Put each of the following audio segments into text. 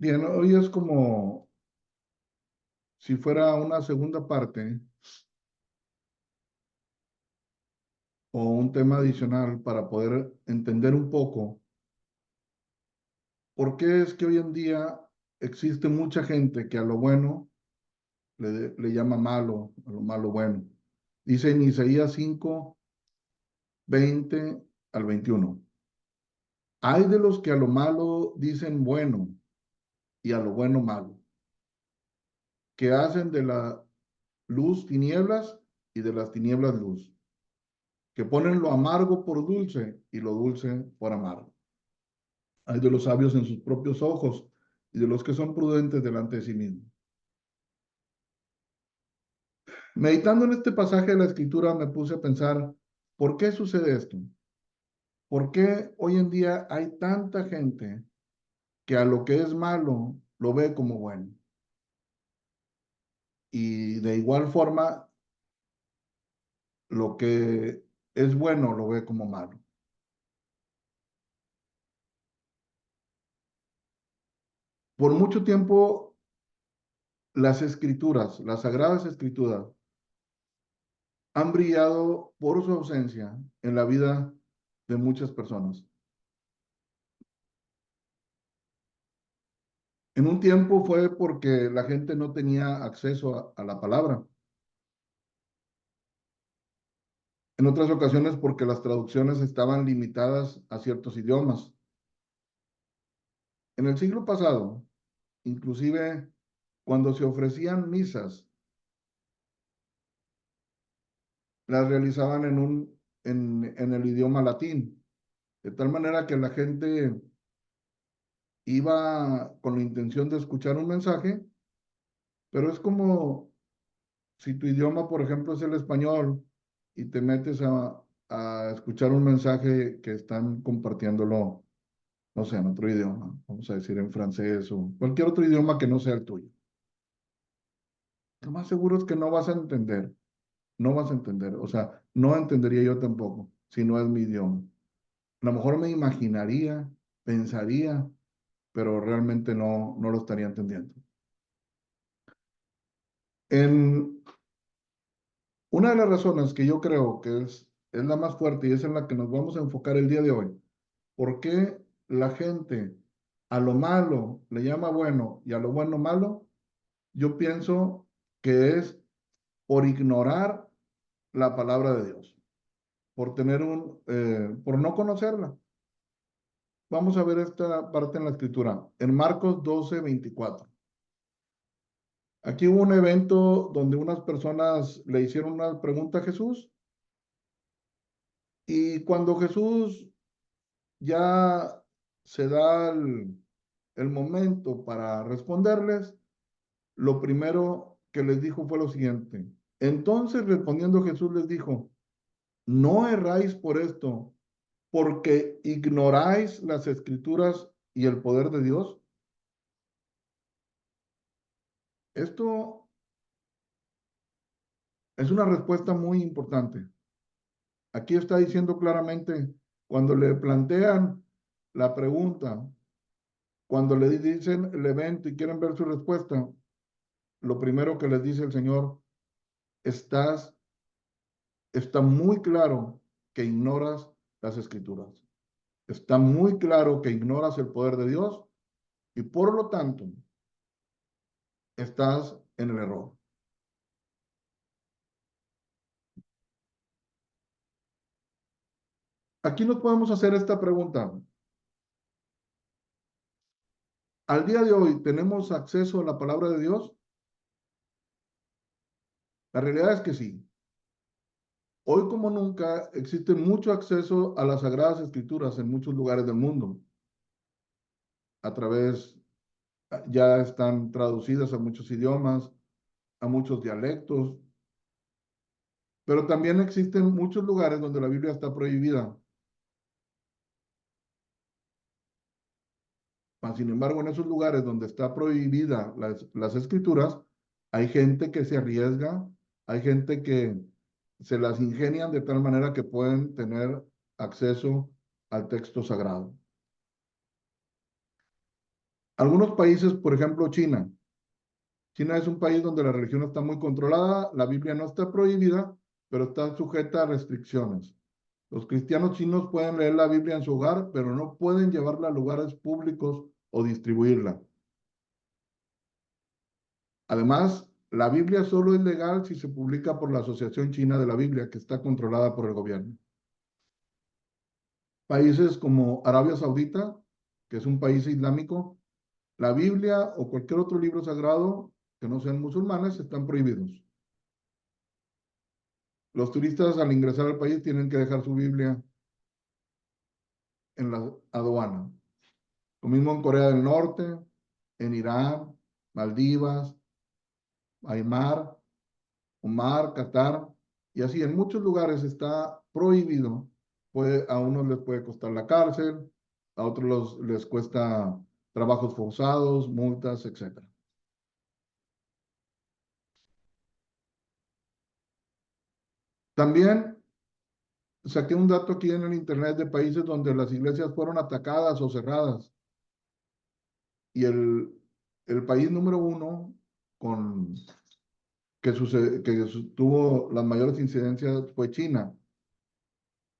Bien, hoy es como si fuera una segunda parte o un tema adicional para poder entender un poco por qué es que hoy en día existe mucha gente que a lo bueno le llama malo, a lo malo bueno. Dice en Isaías 5, 20 al 21. Hay de los que a lo malo dicen bueno y a lo bueno malo, que hacen de la luz tinieblas y de las tinieblas luz, que ponen lo amargo por dulce y lo dulce por amargo. Hay de los sabios en sus propios ojos y de los que son prudentes delante de sí mismos. Meditando en este pasaje de la Escritura me puse a pensar, ¿por qué sucede esto? ¿Por qué hoy en día hay tanta gente que a lo que es malo lo ve como bueno? Y de igual forma, lo que es bueno lo ve como malo. Por mucho tiempo, las escrituras, las sagradas escrituras, han brillado por su ausencia en la vida de muchas personas. En un tiempo fue porque la gente no tenía acceso a la palabra. En otras ocasiones porque las traducciones estaban limitadas a ciertos idiomas. En el siglo pasado, inclusive cuando se ofrecían misas, las realizaban en el idioma latín, de tal manera que la gente iba con la intención de escuchar un mensaje, pero es como si tu idioma, por ejemplo, es el español y te metes a escuchar un mensaje que están compartiéndolo, no sé, en otro idioma, vamos a decir en francés o cualquier otro idioma que no sea el tuyo. Lo más seguro es que no vas a entender, no vas a entender, o sea, no entendería yo tampoco si no es mi idioma. A lo mejor me imaginaría, pensaría, pero realmente no lo estaría entendiendo. En una de las razones que yo creo que es la más fuerte y es en la que nos vamos a enfocar el día de hoy, ¿por qué la gente a lo malo le llama bueno y a lo bueno malo? Yo pienso que es por ignorar la palabra de Dios, por no conocerla. Vamos a ver esta parte en la escritura, en Marcos 12:24. Aquí hubo un evento donde unas personas le hicieron una pregunta a Jesús y cuando Jesús ya se da el momento para responderles, lo primero que les dijo fue lo siguiente. Entonces respondiendo Jesús les dijo, no erráis por esto, porque ignoráis las escrituras y el poder de Dios. Esto es una respuesta muy importante. Aquí está diciendo claramente, cuando le plantean la pregunta, cuando le dicen el evento y quieren ver su respuesta, lo primero que les dice el Señor, estás, está muy claro que ignoras las escrituras. Está muy claro que ignoras el poder de Dios y por lo tanto estás en el error. Aquí nos podemos hacer esta pregunta. Al día de hoy, ¿tenemos acceso a la palabra de Dios? La realidad es que sí. Hoy como nunca existe mucho acceso a las sagradas escrituras en muchos lugares del mundo. A través, ya están traducidas a muchos idiomas, a muchos dialectos, pero también existen muchos lugares donde la Biblia está prohibida. Sin embargo, en esos lugares donde está prohibida las escrituras, hay gente que se arriesga, hay gente que se las ingenian de tal manera que pueden tener acceso al texto sagrado. Algunos países, por ejemplo, China. China es un país donde la religión está muy controlada, la Biblia no está prohibida, pero está sujeta a restricciones. Los cristianos chinos pueden leer la Biblia en su hogar, pero no pueden llevarla a lugares públicos o distribuirla. Además, la Biblia solo es legal si se publica por la Asociación China de la Biblia, que está controlada por el gobierno. Países como Arabia Saudita, que es un país islámico, la Biblia o cualquier otro libro sagrado que no sean musulmanes están prohibidos. Los turistas al ingresar al país tienen que dejar su Biblia en la aduana. Lo mismo en Corea del Norte, en Irán, Maldivas, Aymar, Omar, Qatar, y así en muchos lugares está prohibido. A unos les puede costar la cárcel, a otros les cuesta trabajos forzados, multas, etc. También saqué un dato aquí en el internet de países donde las iglesias fueron atacadas o cerradas. Y el país número uno con, tuvo las mayores incidencias fue China,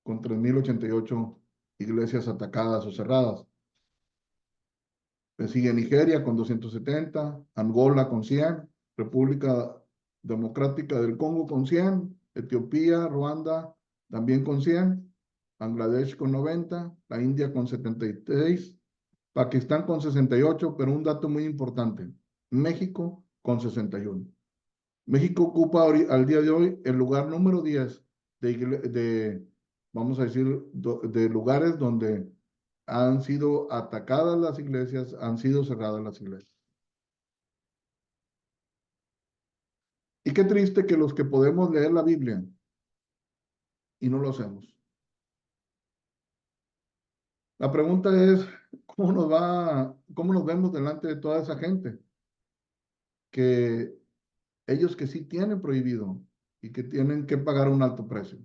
con 3.088 iglesias atacadas o cerradas. Le sigue Nigeria con 270, Angola con 100, República Democrática del Congo con 100, Etiopía, Ruanda también con 100, Bangladesh con 90, la India con 76, Pakistán con 68, pero un dato muy importante, México con 61. México ocupa al día de hoy el lugar número 10 vamos a decir, de lugares donde han sido atacadas las iglesias, han sido cerradas las iglesias. Y qué triste que los que podemos leer la Biblia y no lo hacemos. La pregunta es, cómo nos vemos delante de toda esa gente? Que ellos que sí tienen prohibido y que tienen que pagar un alto precio.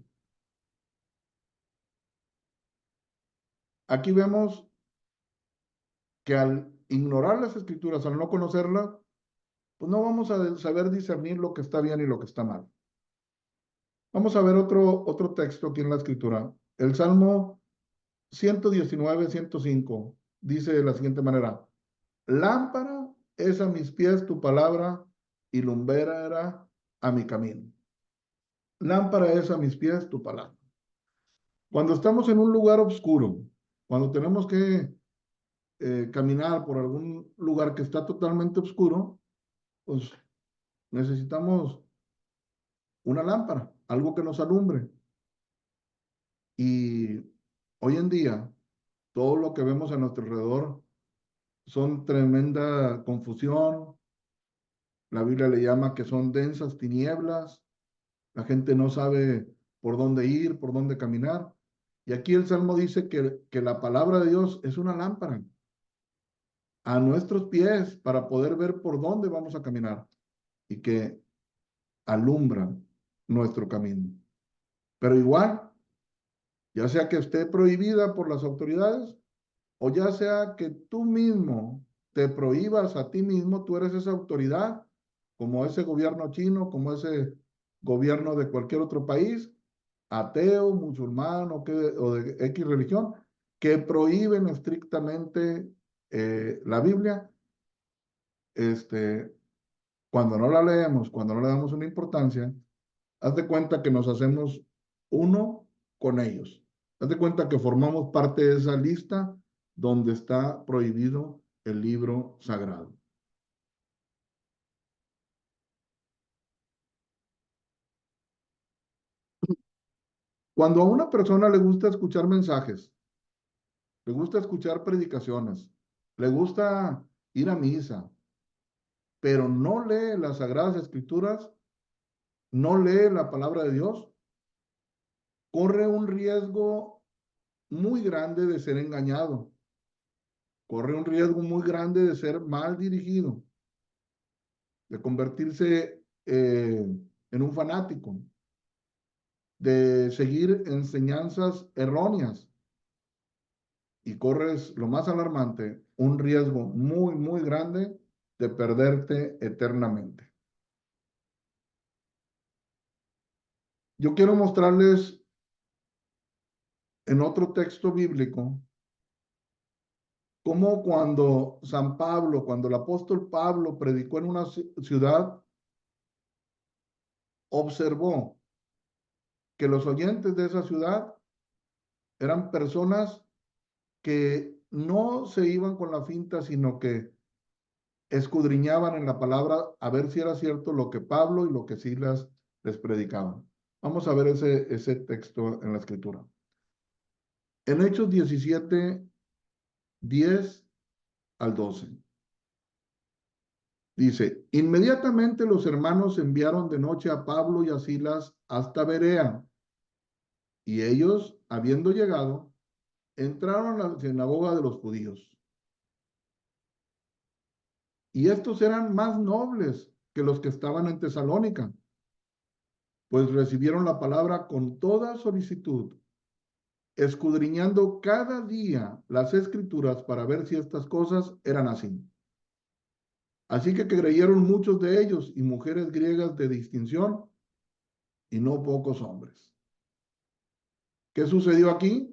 Aquí vemos que al ignorar las escrituras, al no conocerlas, pues no vamos a saber discernir lo que está bien y lo que está mal. Vamos a ver otro texto aquí en la escritura. El Salmo 119, 105 dice de la siguiente manera: lámpara es a mis pies tu palabra y lumbrera a mi camino. Lámpara es a mis pies tu palabra. Cuando estamos en un lugar oscuro, cuando tenemos que caminar por algún lugar que está totalmente oscuro, pues necesitamos una lámpara, algo que nos alumbre. Y hoy en día, todo lo que vemos a nuestro alrededor son tremenda confusión. La Biblia le llama que son densas tinieblas. La gente no sabe por dónde ir, por dónde caminar. Y aquí el Salmo dice que la palabra de Dios es una lámpara a nuestros pies para poder ver por dónde vamos a caminar y que alumbra nuestro camino. Pero igual, ya sea que esté prohibida por las autoridades o ya sea que tú mismo te prohíbas a ti mismo, tú eres esa autoridad, como ese gobierno chino, como ese gobierno de cualquier otro país, ateo, musulmán o de X religión, que prohíben estrictamente la Biblia. Cuando no la leemos, cuando no le damos una importancia, haz de cuenta que nos hacemos uno con ellos. Haz de cuenta que formamos parte de esa lista donde está prohibido el libro sagrado. Cuando a una persona le gusta escuchar mensajes, le gusta escuchar predicaciones, le gusta ir a misa, pero no lee las sagradas escrituras, no lee la palabra de Dios, corre un riesgo muy grande de ser engañado, corre un riesgo muy grande de ser mal dirigido, de convertirse en un fanático, de seguir enseñanzas erróneas. y corres lo más alarmante, un riesgo muy, muy grande de perderte eternamente. Yo quiero mostrarles en otro texto bíblico cómo cuando San Pablo, cuando el apóstol Pablo predicó en una ciudad, observó que los oyentes de esa ciudad eran personas que no se iban con la finta, sino que escudriñaban en la palabra a ver si era cierto lo que Pablo y lo que Silas les predicaban. Vamos a ver ese texto en la escritura. En Hechos 17, 10 al 12. Dice, inmediatamente los hermanos enviaron de noche a Pablo y a Silas hasta Berea, y ellos, habiendo llegado, entraron a la sinagoga de los judíos. Y estos eran más nobles que los que estaban en Tesalónica, pues recibieron la palabra con toda solicitud, escudriñando cada día las escrituras para ver si estas cosas eran así. Así que creyeron muchos de ellos y mujeres griegas de distinción y no pocos hombres. ¿Qué sucedió aquí?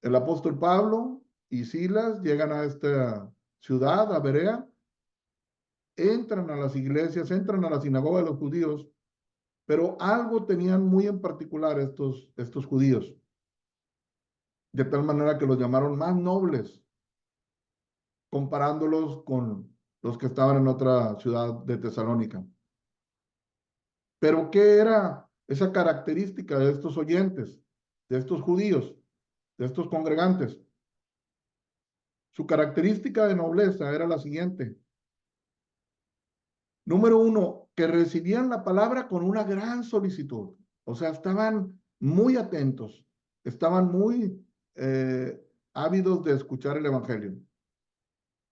El apóstol Pablo y Silas llegan a esta ciudad, a Berea, entran a las iglesias, entran a la sinagoga de los judíos, pero algo tenían muy en particular estos judíos, de tal manera que los llamaron más nobles, comparándolos con los que estaban en otra ciudad de Tesalónica. Pero ¿qué era esa característica de estos oyentes, de estos judíos, de estos congregantes? Su característica de nobleza era la siguiente. Número uno, que recibían la palabra con una gran solicitud. O sea, estaban muy atentos, estaban muy ávidos de escuchar el evangelio.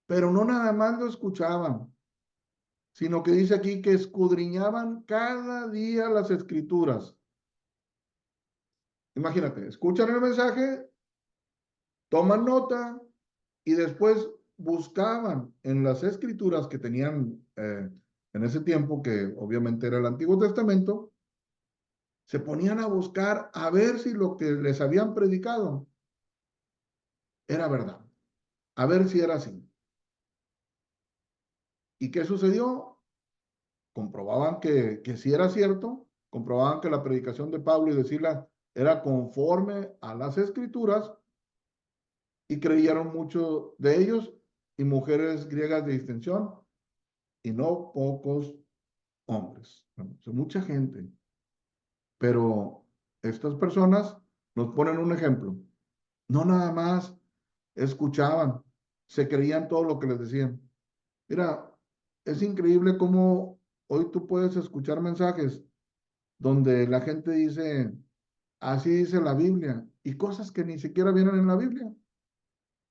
Pero no nada más lo escuchaban, sino que dice aquí que escudriñaban cada día las escrituras. Imagínate, escuchan el mensaje, toman nota y después buscaban en las escrituras que tenían en ese tiempo, que obviamente era el Antiguo Testamento, se ponían a buscar a ver si lo que les habían predicado era verdad, a ver si era así. ¿Y qué sucedió? Comprobaban que sí era cierto, comprobaban que la predicación de Pablo y de Silas era conforme a las escrituras y creyeron mucho de ellos y mujeres griegas de distinción y no pocos hombres. Bueno, son mucha gente, pero estas personas nos ponen un ejemplo. No nada más escuchaban, se creían todo lo que les decían. Mira, es increíble cómo hoy tú puedes escuchar mensajes donde la gente dice, así dice la Biblia, y cosas que ni siquiera vienen en la Biblia.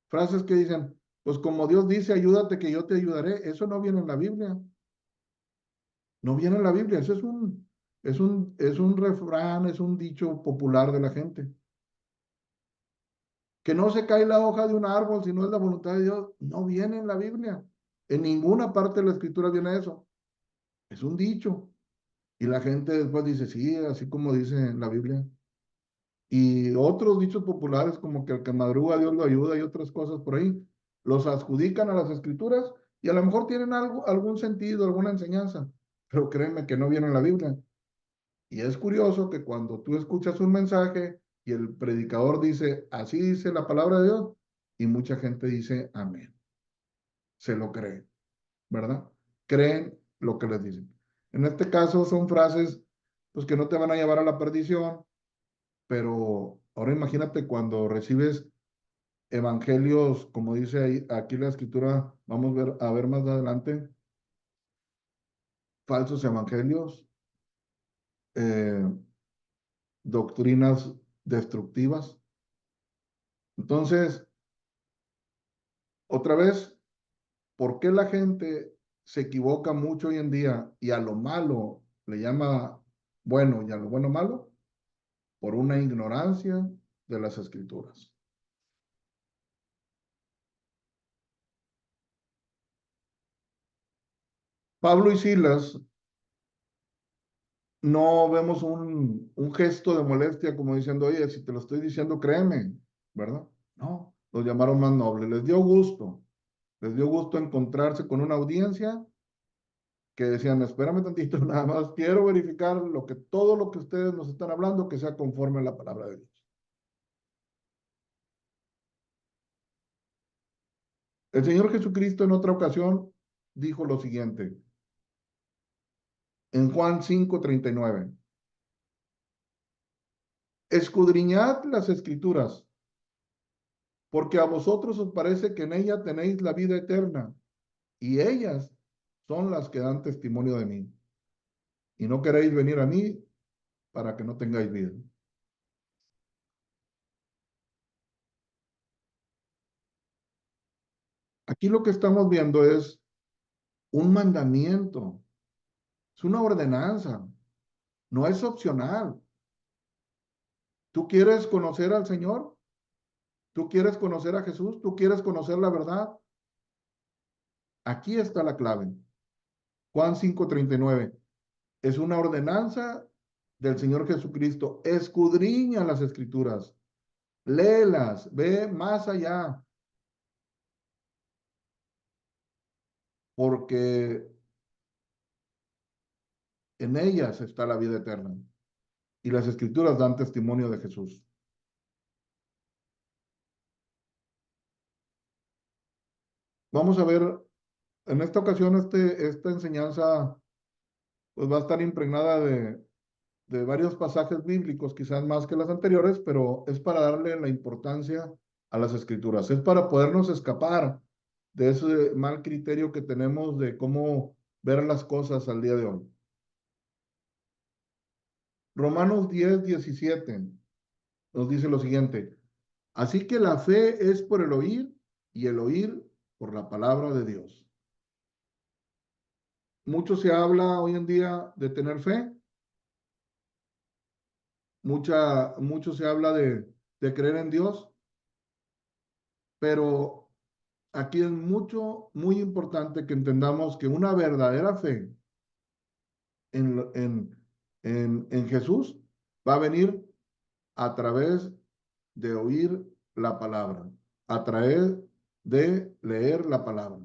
Frases que dicen, pues como Dios dice, ayúdate que yo te ayudaré. Eso no viene en la Biblia. No viene en la Biblia. Eso es un refrán, es un dicho popular de la gente. Que no se cae la hoja de un árbol si no es la voluntad de Dios. No viene en la Biblia. En ninguna parte de la escritura viene eso. Es un dicho. Y la gente después dice, sí, así como dice en la Biblia. Y otros dichos populares como que el que madruga Dios lo ayuda y otras cosas por ahí, los adjudican a las escrituras y a lo mejor tienen algo, algún sentido, alguna enseñanza, pero créeme que no viene en la Biblia. Y es curioso que cuando tú escuchas un mensaje y el predicador dice, así dice la palabra de Dios, y mucha gente dice, amén, se lo cree, ¿verdad? Creen lo que les dicen. En este caso son frases pues que no te van a llevar a la perdición, pero ahora imagínate cuando recibes evangelios, como dice ahí, aquí la escritura, vamos a ver más adelante, falsos evangelios, eh, doctrinas destructivas. Entonces, otra vez, ¿por qué la gente se equivoca mucho hoy en día y a lo malo le llama bueno y a lo bueno malo? Por una ignorancia de las Escrituras. Pablo y Silas, no vemos un gesto de molestia como diciendo, oye, si te lo estoy diciendo, créeme, ¿verdad? No, los llamaron más nobles, les dio gusto encontrarse con una audiencia que decían, espérame tantito, nada más quiero verificar todo lo que ustedes nos están hablando, que sea conforme a la palabra de Dios. El Señor Jesucristo en otra ocasión dijo lo siguiente, en Juan 5:39, escudriñad las escrituras, porque a vosotros os parece que en ella tenéis la vida eterna, y ellas son las que dan testimonio de mí. Y no queréis venir a mí para que no tengáis vida. Aquí lo que estamos viendo es un mandamiento, es una ordenanza, no es opcional. ¿Tú quieres conocer al Señor? ¿Tú quieres conocer a Jesús? ¿Tú quieres conocer la verdad? Aquí está la clave. Juan 5:39. Es una ordenanza del Señor Jesucristo. Escudriña las escrituras. Léelas. Ve más allá. Porque en ellas está la vida eterna. Y las escrituras dan testimonio de Jesús. Vamos a ver, en esta ocasión, esta enseñanza pues va a estar impregnada de varios pasajes bíblicos, quizás más que las anteriores, pero es para darle la importancia a las escrituras, es para podernos escapar de ese mal criterio que tenemos de cómo ver las cosas al día de hoy. Romanos 10:17 nos dice lo siguiente, así que la fe es por el oír y el oír por la palabra de Dios. Mucho se habla hoy en día de tener fe, mucho se habla de creer en Dios, pero aquí es muy importante que entendamos que una verdadera fe en, en Jesús va a venir a través de oír la palabra, a través de leer la palabra.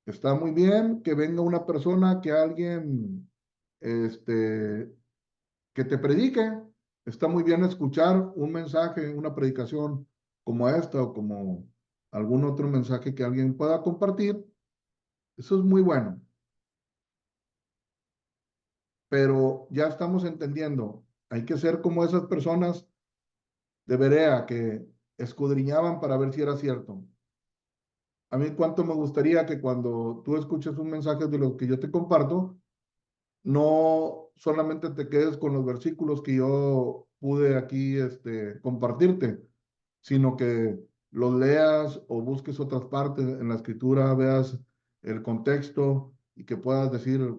Está muy bien que venga una persona, que alguien, que te predique. Está muy bien escuchar un mensaje, una predicación como esta o como algún otro mensaje que alguien pueda compartir. Eso es muy bueno. Pero ya estamos entendiendo, hay que ser como esas personas de Berea que escudriñaban para ver si era cierto. A mí cuánto me gustaría que cuando tú escuches un mensaje de los que yo te comparto, no solamente te quedes con los versículos que yo pude aquí compartirte, sino que los leas o busques otras partes en la escritura, veas el contexto y que puedas decir,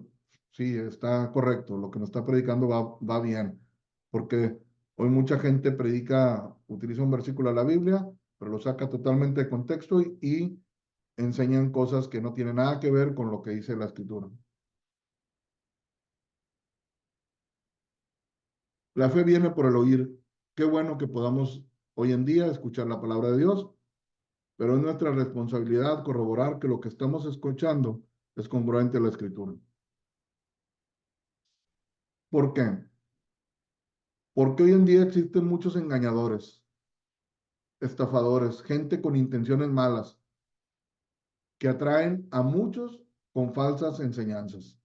sí, está correcto, lo que me está predicando va bien, porque hoy mucha gente predica, utiliza un versículo de la Biblia, pero lo saca totalmente de contexto y enseñan cosas que no tienen nada que ver con lo que dice la escritura. La fe viene por el oír. Qué bueno que podamos hoy en día escuchar la palabra de Dios, pero es nuestra responsabilidad corroborar que lo que estamos escuchando es congruente a la escritura. ¿Por qué? Porque hoy en día existen muchos engañadores, estafadores, gente con intenciones malas que atraen a muchos con falsas enseñanzas.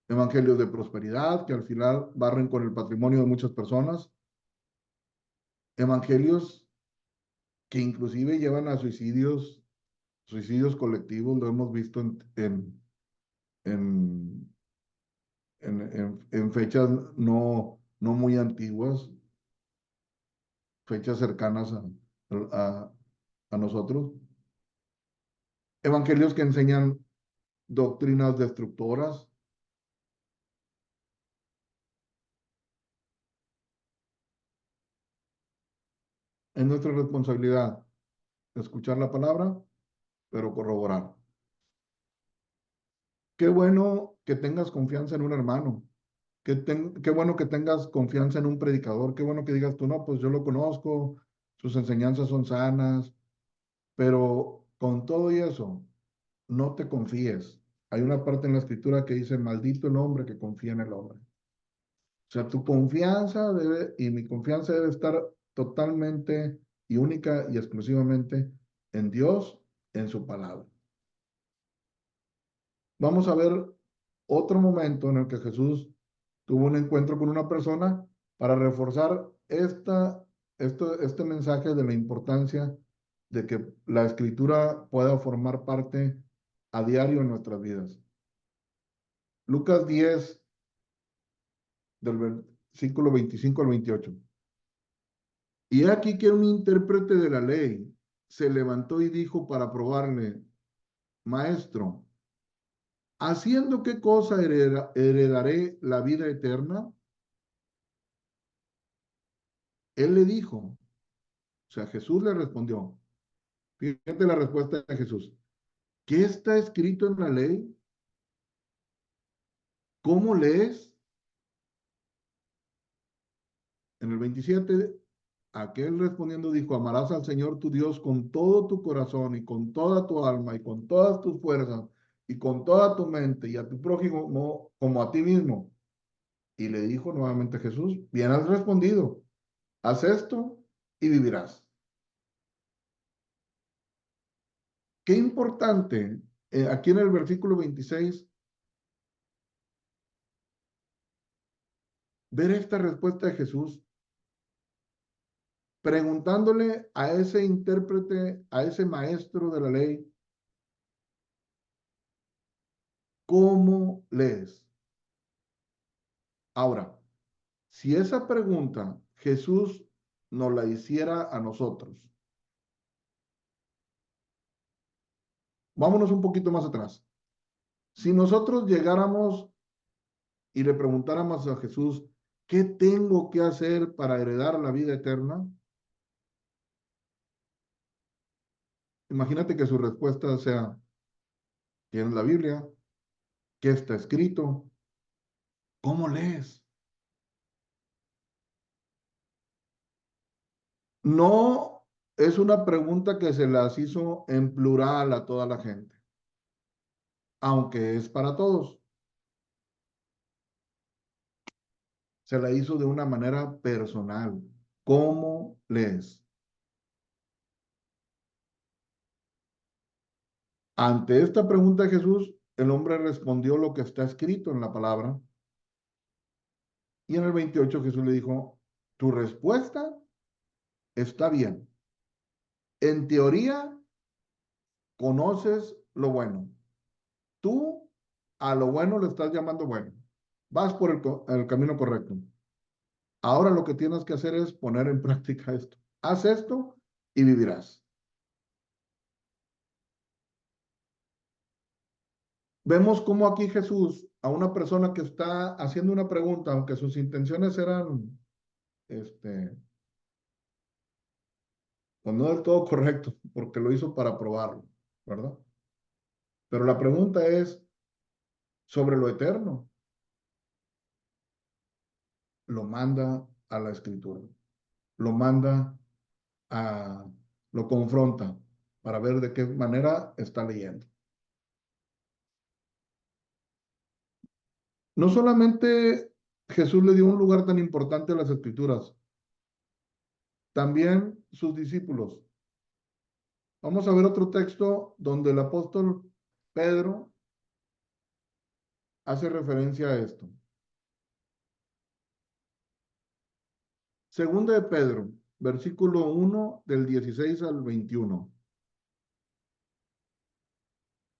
Evangelios de prosperidad que al final barren con el patrimonio de muchas personas. Evangelios que inclusive llevan a suicidios colectivos, lo hemos visto en, en fechas no muy antiguas, fechas cercanas a, a nosotros. Evangelios que enseñan doctrinas destructoras. Es nuestra responsabilidad escuchar la palabra, pero corroborar. Qué bueno que tengas confianza en un hermano. Qué bueno que tengas confianza en un predicador. Qué bueno que digas tú, no, pues yo lo conozco, sus enseñanzas son sanas, pero con todo y eso, no te confíes. Hay una parte en la escritura que dice, maldito el hombre que confía en el hombre. O sea, tu confianza debe, y mi confianza debe estar totalmente y única y exclusivamente en Dios, en su palabra. Vamos a ver otro momento en el que Jesús tuvo un encuentro con una persona para reforzar este mensaje de la importancia de que la escritura pueda formar parte a diario en nuestras vidas. Lucas 10, del versículo 25 al 28. Y he aquí que un intérprete de la ley se levantó y dijo para probarle, Maestro, ¿haciendo qué cosa heredaré la vida eterna? Él le dijo, o sea, Jesús le respondió. Fíjate la respuesta de Jesús. ¿Qué está escrito en la ley? ¿Cómo lees? En el 27, aquel respondiendo dijo, amarás al Señor tu Dios con todo tu corazón y con toda tu alma y con todas tus fuerzas y con toda tu mente y a tu prójimo como a ti mismo. Y le dijo nuevamente Jesús, bien has respondido, haz esto y vivirás. Qué importante, aquí en el versículo 26, ver esta respuesta de Jesús preguntándole a ese intérprete, a ese maestro de la ley, ¿cómo lees? Ahora, si esa pregunta Jesús nos la hiciera a nosotros, vámonos un poquito más atrás. Si nosotros llegáramos y le preguntáramos a Jesús, ¿qué tengo que hacer para heredar la vida eterna? Imagínate que su respuesta sea, ¿tienes la Biblia? ¿Qué está escrito? ¿Cómo lees? No es una pregunta que se las hizo en plural a toda la gente, aunque es para todos. Se la hizo de una manera personal. ¿Cómo lees? Ante esta pregunta de Jesús, el hombre respondió lo que está escrito en la palabra. Y en el 28 Jesús le dijo, tu respuesta está bien. En teoría, conoces lo bueno. Tú a lo bueno le estás llamando bueno. Vas por el camino correcto. Ahora lo que tienes que hacer es poner en práctica esto. Haz esto y vivirás. Vemos cómo aquí Jesús, a una persona que está haciendo una pregunta, aunque sus intenciones eran, pues no del todo correcto, porque lo hizo para probarlo, ¿verdad? Pero la pregunta es sobre lo eterno. Lo manda a la escritura, lo manda a, lo confronta para ver de qué manera está leyendo. No solamente Jesús le dio un lugar tan importante a las escrituras, también sus discípulos. Vamos a ver otro texto donde el apóstol Pedro hace referencia a esto. Segunda de Pedro, versículo 1 del 16 al 21.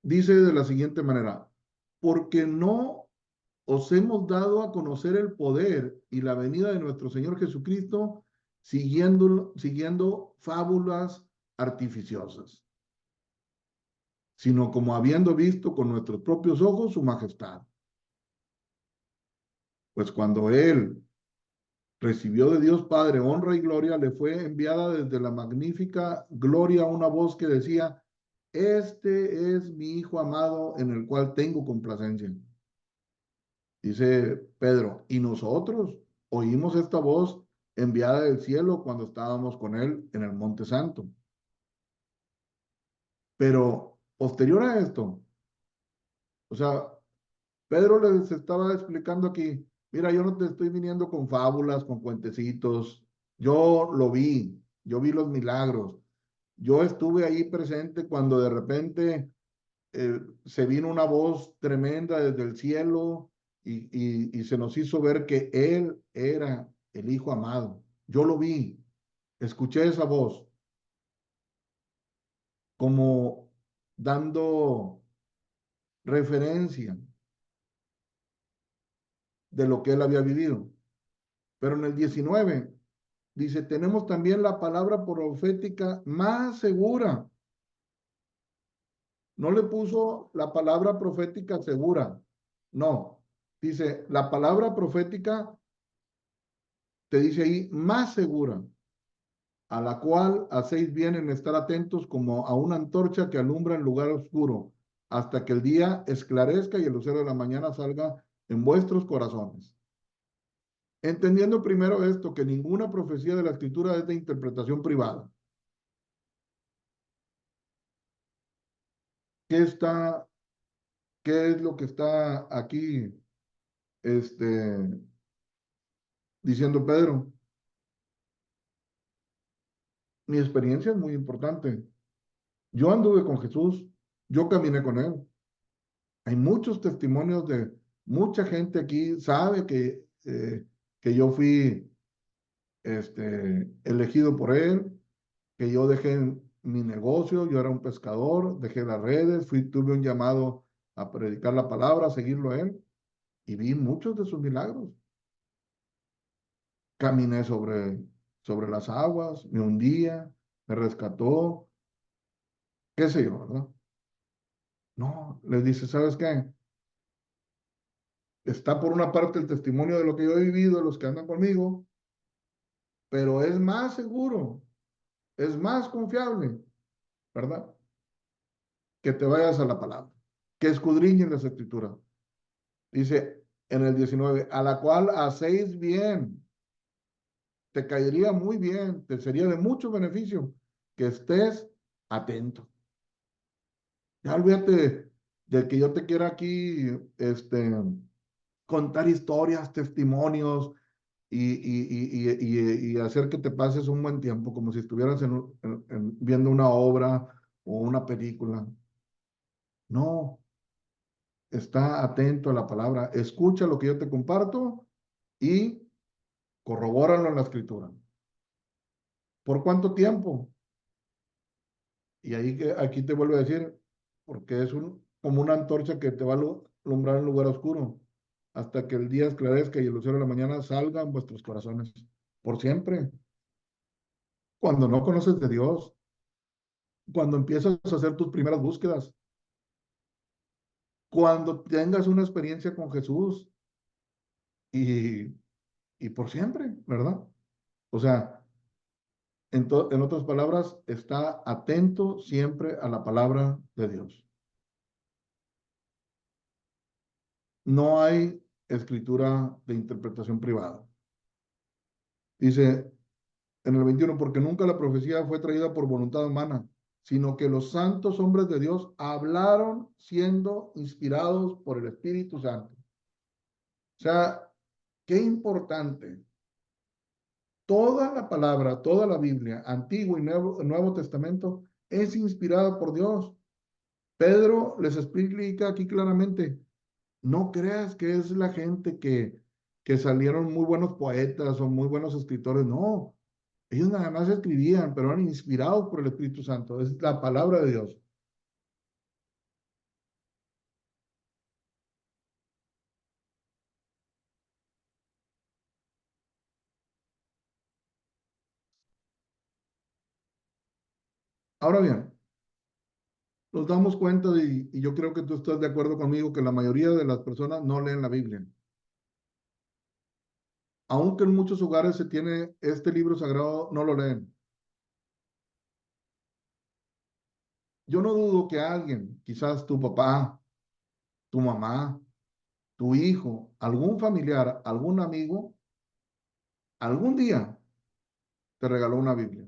Dice de la siguiente manera, porque no os hemos dado a conocer el poder y la venida de nuestro Señor Jesucristo siguiendo fábulas artificiosas, sino como habiendo visto con nuestros propios ojos su majestad. Pues cuando Él recibió de Dios Padre honra y gloria, le fue enviada desde la magnífica gloria una voz que decía, este es mi Hijo amado en el cual tengo complacencia. Dice Pedro, y nosotros oímos esta voz enviada del cielo cuando estábamos con él en el Monte Santo. Pero posterior a esto, o sea, Pedro les estaba explicando aquí, mira, yo no te estoy viniendo con fábulas, con cuentecitos, yo vi los milagros, yo estuve ahí presente cuando de repente se vino una voz tremenda desde el cielo y se nos hizo ver que Él era el Hijo amado. Yo lo vi, escuché esa voz como dando referencia de lo que Él había vivido. Pero en el 19 dice, tenemos también la palabra profética más segura. No le puso la palabra profética segura. No. Dice, la palabra profética te dice ahí más segura, a la cual hacéis bien en estar atentos como a una antorcha que alumbra en lugar oscuro, hasta que el día esclarezca y el lucero de la mañana salga en vuestros corazones. Entendiendo primero esto, que ninguna profecía de la escritura es de interpretación privada. ¿Qué está, qué es lo que está aquí, este, diciendo Pedro? Mi experiencia es muy importante. Yo anduve con Jesús, yo caminé con él. Hay muchos testimonios de mucha gente aquí, sabe que yo fui elegido por él, que yo dejé mi negocio, yo era un pescador, dejé las redes, tuve un llamado a predicar la palabra, a seguirlo a él, y vi muchos de sus milagros. Caminé sobre las aguas, me hundía, me rescató, qué sé yo, ¿verdad? No, les dice, ¿sabes qué? Está por una parte el testimonio de lo que yo he vivido, de los que andan conmigo, pero es más seguro, es más confiable, ¿verdad? Que te vayas a la palabra, que escudriñen las escrituras. Dice en el 19, a la cual hacéis bien, te caería muy bien, te sería de mucho beneficio que estés atento. Ya olvídate de que yo te quiera aquí, contar historias, testimonios y hacer que te pases un buen tiempo, como si estuvieras viendo una obra o una película. No, está atento a la palabra, escucha lo que yo te comparto y corrobóralo en la escritura. ¿Por cuánto tiempo? Y ahí aquí te vuelvo a decir, porque es como una antorcha que te va a alumbrar en lugar oscuro, hasta que el día esclarezca y el lucero de la mañana salga en vuestros corazones. Por siempre. Cuando no conoces de Dios, cuando empiezas a hacer tus primeras búsquedas, cuando tengas una experiencia con Jesús y, y por siempre, ¿verdad? O sea, en otras palabras, está atento siempre a la palabra de Dios. No hay escritura de interpretación privada. Dice en el 21, porque nunca la profecía fue traída por voluntad humana, sino que los santos hombres de Dios hablaron siendo inspirados por el Espíritu Santo. O sea, qué importante. Toda la palabra, toda la Biblia, Antiguo y Nuevo Testamento, es inspirada por Dios. Pedro les explica aquí claramente, no creas que es la gente que salieron muy buenos poetas o muy buenos escritores, no. Ellos nada más escribían, pero eran inspirados por el Espíritu Santo. Es la palabra de Dios. Ahora bien, nos damos cuenta y yo creo que tú estás de acuerdo conmigo que la mayoría de las personas no leen la Biblia. aunque en muchos hogares se tiene este libro sagrado, no lo leen. Yo no dudo que alguien, quizás tu papá, tu mamá, tu hijo, algún familiar, algún amigo, algún día te regaló una Biblia.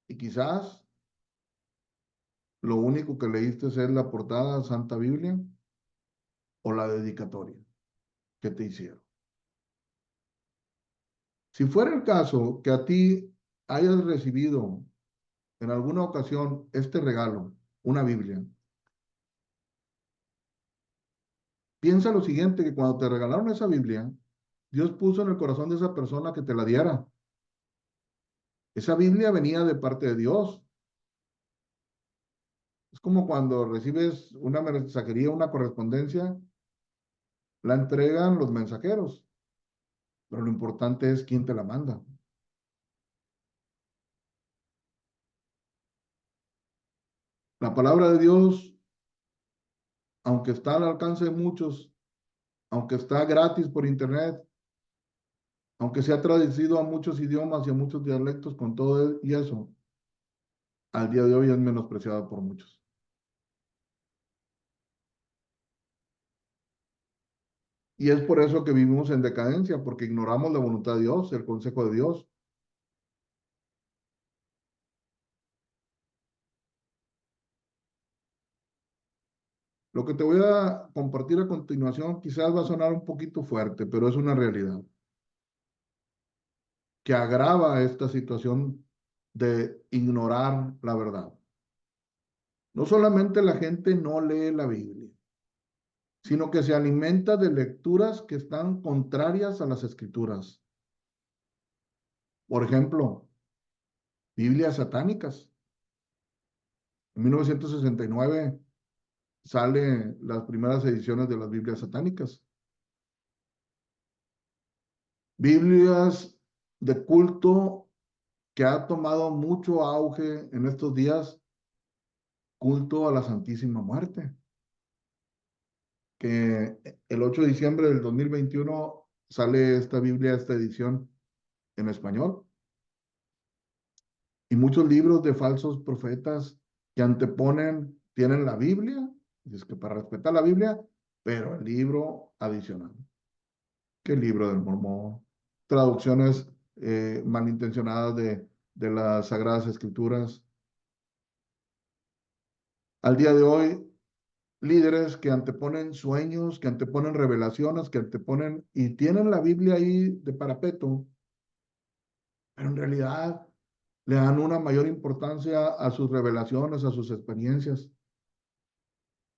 Y quizás lo único que leíste es la portada Santa Biblia o la dedicatoria que te hicieron. Si fuera el caso que a ti hayas recibido en alguna ocasión este regalo, una Biblia, piensa lo siguiente, que cuando te regalaron esa Biblia, Dios puso en el corazón de esa persona que te la diera. Esa Biblia venía de parte de Dios. Es como cuando recibes una mensajería, una correspondencia, la entregan los mensajeros, pero lo importante es quién te la manda. La palabra de Dios, aunque está al alcance de muchos, aunque está gratis por internet, aunque se ha traducido a muchos idiomas y a muchos dialectos con todo y eso, al día de hoy es menospreciada por muchos. Y es por eso que vivimos en decadencia, porque ignoramos la voluntad de Dios, el consejo de Dios. Lo que te voy a compartir a continuación quizás va a sonar un poquito fuerte, pero es una realidad que agrava esta situación de ignorar la verdad. No solamente la gente no lee la Biblia, sino que se alimenta de lecturas que están contrarias a las escrituras. Por ejemplo, Biblias satánicas. En 1969 salen las primeras ediciones de las Biblias satánicas. Biblias de culto que ha tomado mucho auge en estos días, culto a la Santísima Muerte, que el 8 de diciembre del 2021 sale esta Biblia, esta edición en español, y muchos libros de falsos profetas que anteponen, tienen la Biblia, y es que para respetar la Biblia, pero el libro adicional, que el libro del Mormón, traducciones malintencionadas de las Sagradas Escrituras. Al día de hoy, líderes que anteponen sueños, que anteponen revelaciones, que anteponen y tienen la Biblia ahí de parapeto, pero en realidad le dan una mayor importancia a sus revelaciones, a sus experiencias.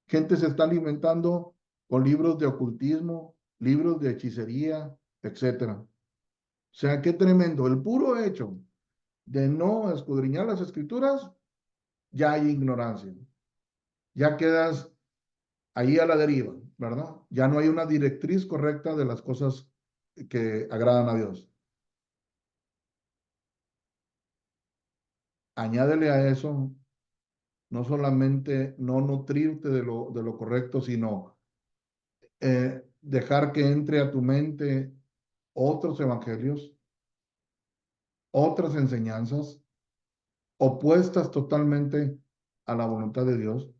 Gente se está alimentando con libros de ocultismo, libros de hechicería, etcétera. O sea, qué tremendo. El puro hecho de no escudriñar las escrituras, ya hay ignorancia. Ya quedas ahí a la deriva, ¿verdad? Ya no hay una directriz correcta de las cosas que agradan a Dios. Añádele a eso, no solamente no nutrirte de lo correcto, sino dejar que entre a tu mente otros evangelios, otras enseñanzas opuestas totalmente a la voluntad de Dios.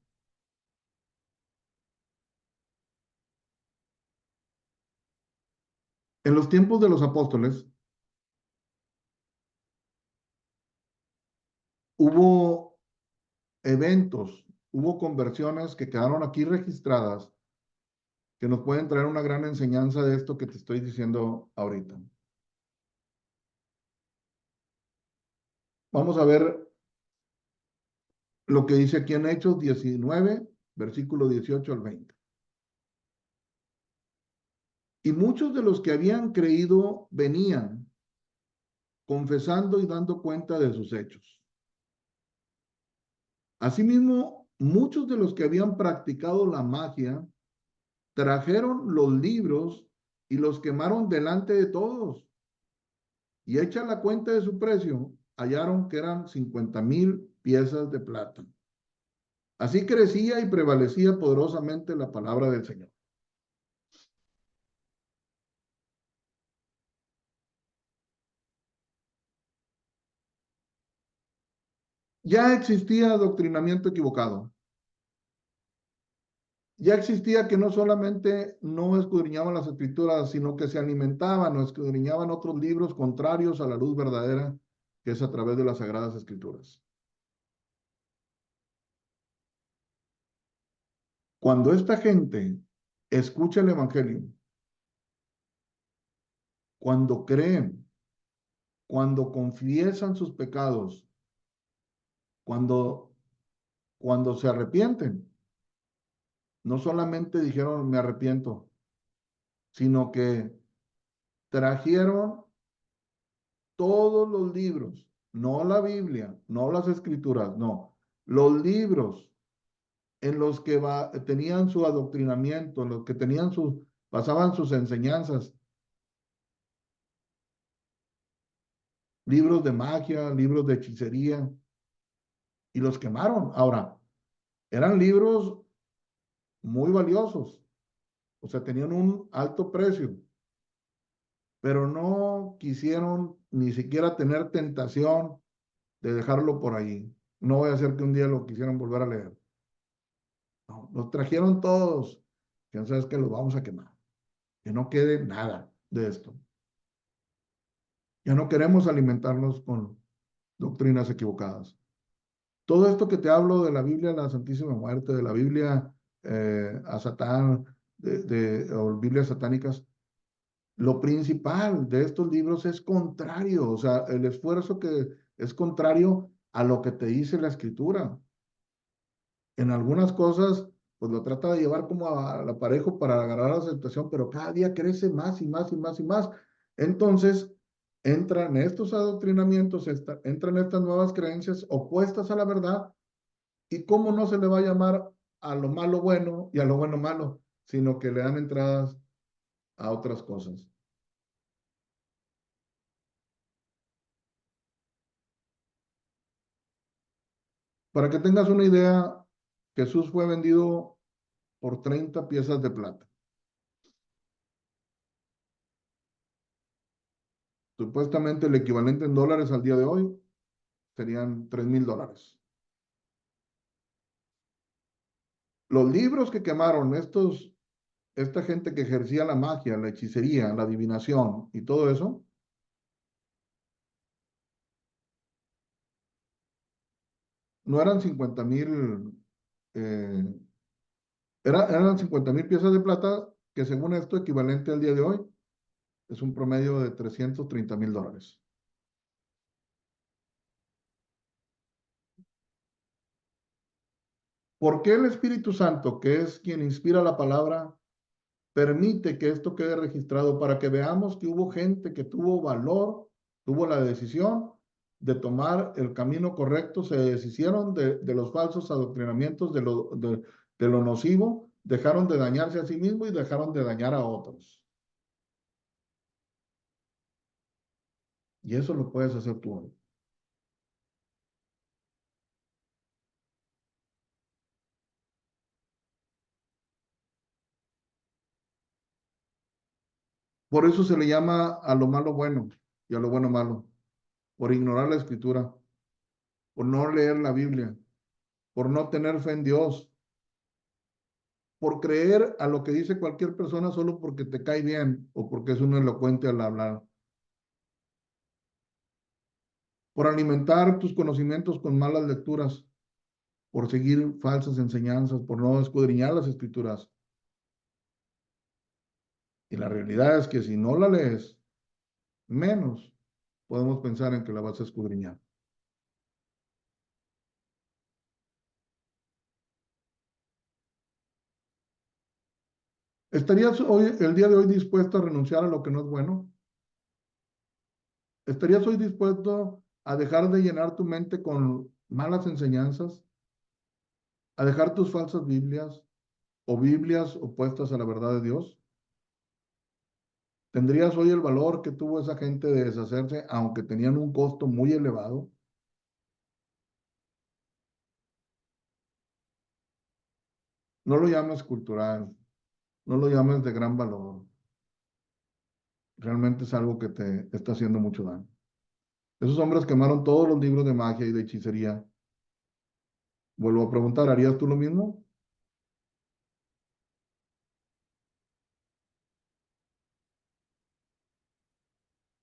En los tiempos de los apóstoles hubo eventos, hubo conversiones que quedaron aquí registradas que nos pueden traer una gran enseñanza de esto que te estoy diciendo ahorita. Vamos a ver lo que dice aquí en Hechos 19, versículo 18 al 20. Y muchos de los que habían creído venían confesando y dando cuenta de sus hechos. Asimismo, muchos de los que habían practicado la magia trajeron los libros y los quemaron delante de todos. Y hecha la cuenta de su precio, hallaron que eran 50,000 piezas de plata. Así crecía y prevalecía poderosamente la palabra del Señor. Ya existía adoctrinamiento equivocado. Ya existía que no solamente no escudriñaban las escrituras, sino que se alimentaban o escudriñaban otros libros contrarios a la luz verdadera, que es a través de las sagradas escrituras. Cuando esta gente escucha el evangelio, cuando creen, cuando confiesan sus pecados, cuando, cuando se arrepienten, no solamente dijeron me arrepiento, sino que trajeron todos los libros, no la Biblia, no las escrituras, no, los libros en los que tenían su adoctrinamiento, en los que tenían pasaban sus enseñanzas, libros de magia, libros de hechicería, y los quemaron. Ahora, eran libros muy valiosos, o sea, tenían un alto precio, pero no quisieron ni siquiera tener tentación de dejarlo por ahí. No voy a hacer que un día lo quisieran volver a leer. No, los trajeron todos. Ya sabes que los vamos a quemar. Que no quede nada de esto. Ya no queremos alimentarnos con doctrinas equivocadas. Todo esto que te hablo de la Biblia, la Santísima Muerte, de la Biblia a Satán, o Biblias satánicas, lo principal de estos libros es contrario, o sea, el esfuerzo que es contrario a lo que te dice la Escritura. En algunas cosas, pues lo trata de llevar como al aparejo para agarrar la aceptación, pero cada día crece más y más y más y más. Entonces, entran estos adoctrinamientos, entran estas nuevas creencias opuestas a la verdad, y cómo no se le va a llamar a lo malo bueno y a lo bueno malo, sino que le dan entradas a otras cosas. Para que tengas una idea, Jesús fue vendido por 30 piezas de plata. Supuestamente el equivalente en dólares al día de hoy serían $3,000. Los libros que quemaron esta gente que ejercía la magia, la hechicería, la adivinación y todo eso, no eran 50,000, eh, eran 50,000 piezas de plata, que según esto, equivalente al día de hoy, es un promedio de $330,000. ¿Por qué el Espíritu Santo, que es quien inspira la palabra, permite que esto quede registrado para que veamos que hubo gente que tuvo valor, tuvo la decisión de tomar el camino correcto, se deshicieron de los falsos adoctrinamientos, de lo nocivo, dejaron de dañarse a sí mismos y dejaron de dañar a otros? Y eso lo puedes hacer tú hoy. Por eso se le llama a lo malo bueno y a lo bueno malo, por ignorar la escritura, por no leer la Biblia, por no tener fe en Dios, por creer a lo que dice cualquier persona solo porque te cae bien o porque es un elocuente al hablar, por alimentar tus conocimientos con malas lecturas, por seguir falsas enseñanzas, por no escudriñar las escrituras. Y la realidad es que si no la lees, menos podemos pensar en que la vas a escudriñar. ¿Estarías hoy, el día de hoy, dispuesto a renunciar a lo que no es bueno? ¿Estarías hoy dispuesto a dejar de llenar tu mente con malas enseñanzas, a dejar tus falsas Biblias o Biblias opuestas a la verdad de Dios? ¿Tendrías hoy el valor que tuvo esa gente de deshacerse, aunque tenían un costo muy elevado? No lo llames cultural, no lo llames de gran valor. Realmente es algo que te está haciendo mucho daño. Esos hombres quemaron todos los libros de magia y de hechicería Vuelvo a preguntar, ¿harías tú lo mismo?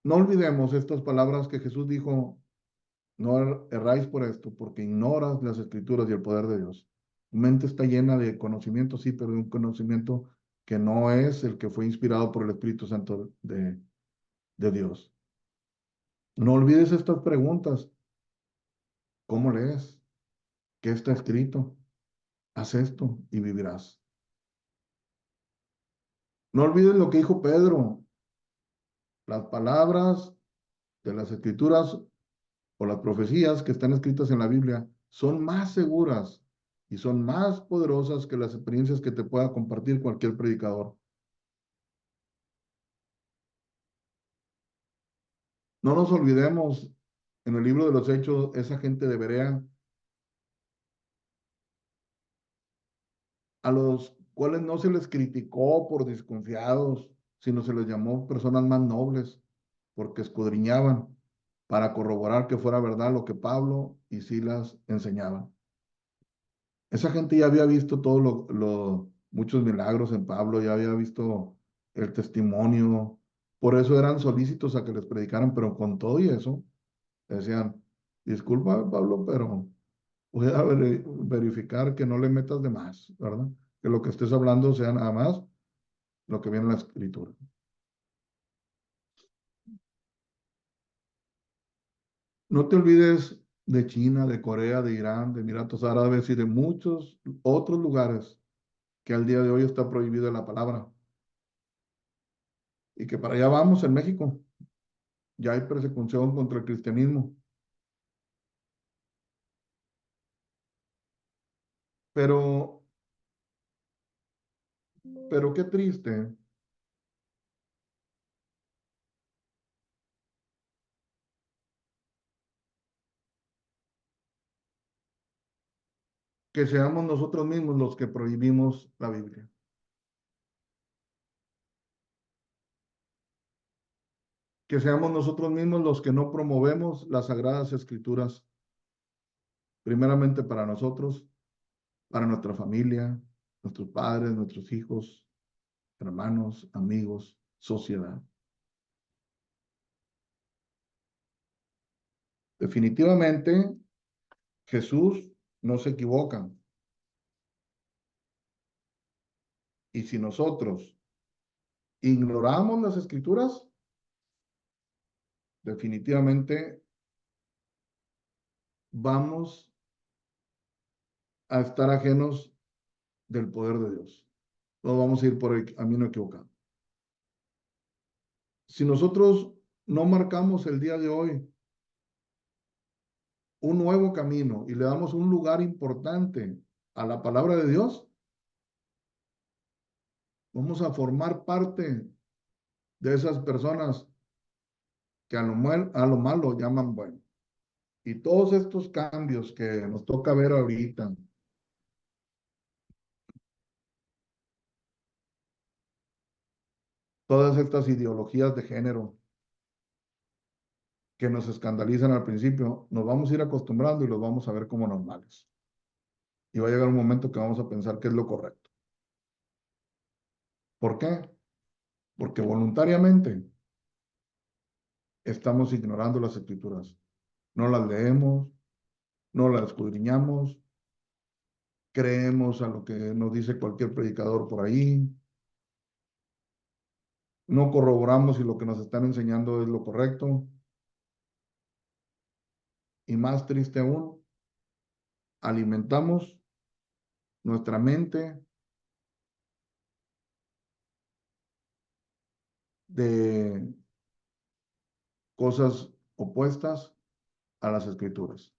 No olvidemos estas palabras que Jesús dijo, no erráis por esto, porque ignoras las escrituras y el poder de Dios. Tu mente está llena de conocimiento, sí, pero de un conocimiento que no es el que fue inspirado por el Espíritu Santo de Dios. No olvides estas preguntas. ¿Cómo lees? ¿Qué está escrito? Haz esto y vivirás. No olvides lo que dijo Pedro. Las palabras de las escrituras o las profecías que están escritas en la Biblia son más seguras y son más poderosas que las experiencias que te pueda compartir cualquier predicador. No nos olvidemos, en el libro de los Hechos, esa gente de Berea, a los cuales no se les criticó por desconfiados, sino se les llamó personas más nobles, porque escudriñaban para corroborar que fuera verdad lo que Pablo y Silas enseñaban. Esa gente ya había visto todos muchos milagros en Pablo, ya había visto el testimonio, por eso eran solícitos a que les predicaran, pero con todo y eso, decían, disculpa Pablo, pero voy a verificar que no le metas de más, ¿verdad? Que lo que estés hablando sea nada más lo que viene en la escritura. No te olvides de China, de Corea, de Irán, de Emiratos Árabes y de muchos otros lugares que al día de hoy está prohibida la palabra y que para allá vamos en México. Ya hay persecución contra el cristianismo. Pero, pero qué triste que seamos nosotros mismos los que prohibimos la Biblia. Que seamos nosotros mismos los que no promovemos las sagradas escrituras, primeramente para nosotros, para nuestra familia, nuestros padres, nuestros hijos, hermanos, amigos, sociedad. Definitivamente, Jesús no se equivoca. Y si nosotros ignoramos las escrituras, definitivamente vamos a estar ajenos del poder de Dios. No vamos a ir por el camino equivocado. Si nosotros no marcamos el día de hoy un nuevo camino y le damos un lugar importante a la palabra de Dios, vamos a formar parte de esas personas que a lo malo llaman bueno. Y todos estos cambios que nos toca ver ahorita, todas estas ideologías de género que nos escandalizan al principio, nos vamos a ir acostumbrando y los vamos a ver como normales. Y va a llegar un momento que vamos a pensar que es lo correcto. ¿Por qué? Porque voluntariamente estamos ignorando las escrituras. No las leemos, no las escudriñamos, creemos a lo que nos dice cualquier predicador por ahí, no corroboramos si lo que nos están enseñando es lo correcto. Y más triste aún, alimentamos nuestra mente de cosas opuestas a las escrituras.